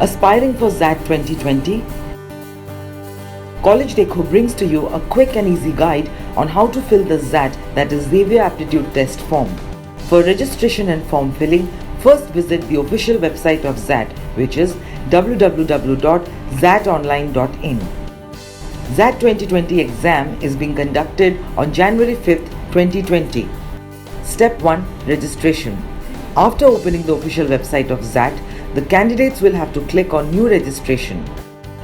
Aspiring for XAT 2020? College Dekho brings to you a quick and easy guide on how to fill the XAT, that is Xavier Aptitude test form. For registration and form filling, first visit the official website of XAT, which is www.xatonline.in. XAT 2020 exam is being conducted on January 5th, 2020. Step 1. Registration. After opening the official website of XAT, the candidates will have to click on New Registration.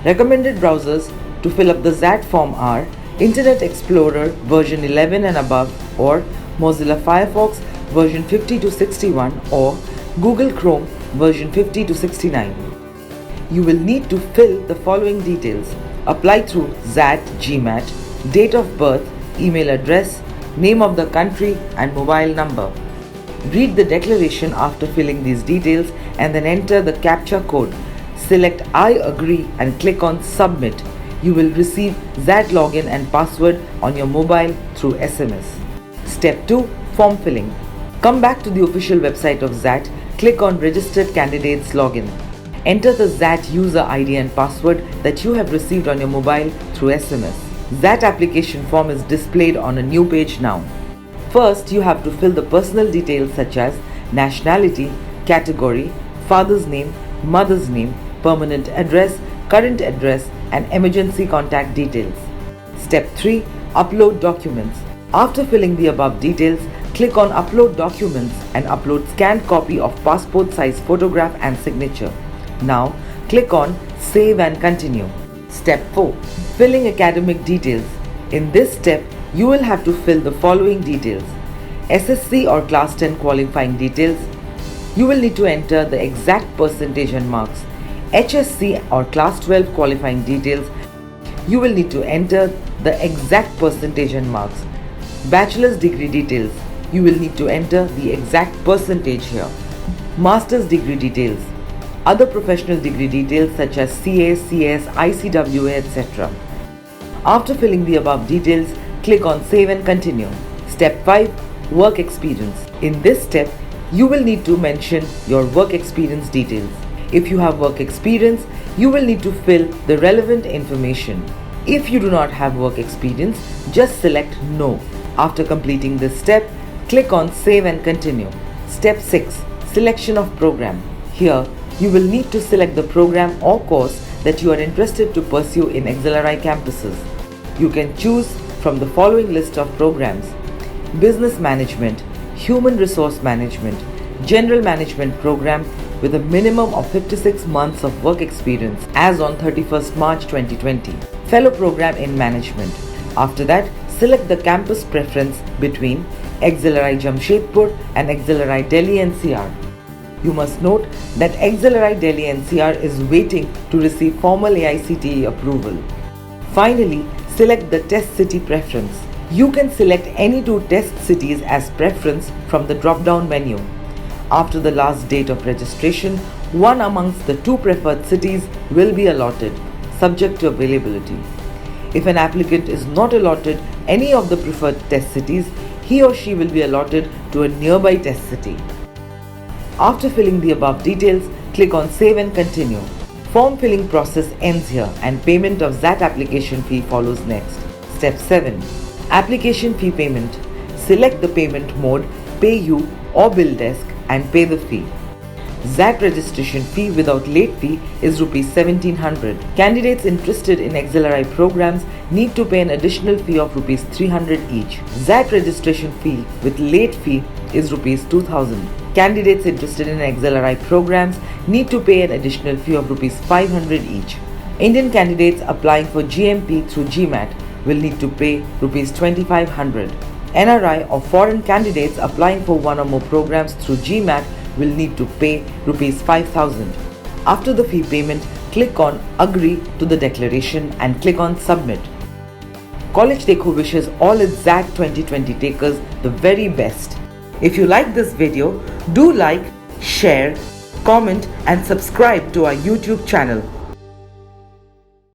Recommended browsers to fill up the XAT form are Internet Explorer version 11 and above, or Mozilla Firefox version 50 to 61, or Google Chrome version 50 to 69. You will need to fill the following details: apply through XAT GMAT, date of birth, email address, name of the country and mobile number. Read the declaration after filling these details and then enter the CAPTCHA code. Select I agree and click on submit. You will receive XAT login and password on your mobile through SMS. Step 2. Form filling. Come back to the official website of XAT, click on registered candidates login. Enter the XAT user ID and password that you have received on your mobile through SMS. XAT application form is displayed on a new page now. First, you have to fill the personal details such as nationality, category, father's name, mother's name, permanent address, current address, and emergency contact details. Step 3. Upload documents. After filling the above details, click on Upload Documents and upload scanned copy of passport size photograph and signature. Now, click on Save and Continue. Step 4. Filling academic details. In this step, you will have to fill the following details: SSC or Class 10 qualifying details. You will need to enter the exact percentage and marks. HSC or Class 12 qualifying details. You will need to enter the exact percentage and marks. Bachelor's degree details. You will need to enter the exact percentage here. Master's degree details. Other professional degree details such as CA, CS, ICWA, etc. After filling the above details, click on Save and Continue. Step 5. Work experience. In this step, you will need to mention your work experience details. If you have work experience, you will need to fill the relevant information. If you do not have work experience, just select No. After completing this step, click on Save and Continue. Step 6. Selection of program. Here, you will need to select the program or course that you are interested to pursue in XLRI campuses. You can choose from the following list of programs: Business Management, Human Resource Management, General Management program with a minimum of 56 months of work experience as on 31st March 2020. Fellow program in Management. After that, select the campus preference between XLRI Jamshedpur and XLRI Delhi NCR. You must note that XLRI Delhi NCR is waiting to receive formal AICTE approval. Finally, select the test city preference. You can select any two test cities as preference from the drop-down menu. After the last date of registration, one amongst the two preferred cities will be allotted, subject to availability. If an applicant is not allotted any of the preferred test cities, he or she will be allotted to a nearby test city. After filling the above details, click on Save and Continue. Form filling process ends here and payment of XAT application fee follows next. Step 7. Application fee payment. Select the payment mode, Pay You or Bill Desk, and pay the fee. XAT registration fee without late fee is Rs 1700. Candidates interested in XLRI programs need to pay an additional fee of Rs 300 each. XAT registration fee with late fee is Rs 2000. Candidates interested in XLRI programs need to pay an additional fee of Rs 500 each. Indian candidates applying for GMP through GMAT will need to pay Rs 2500. NRI or foreign candidates applying for one or more programs through GMAT will need to pay Rs 5000. After the fee payment, click on Agree to the declaration and click on Submit. College Dekho wishes all its XAT 2020 takers the very best. If you like this video, do like, share, comment and subscribe to our YouTube channel.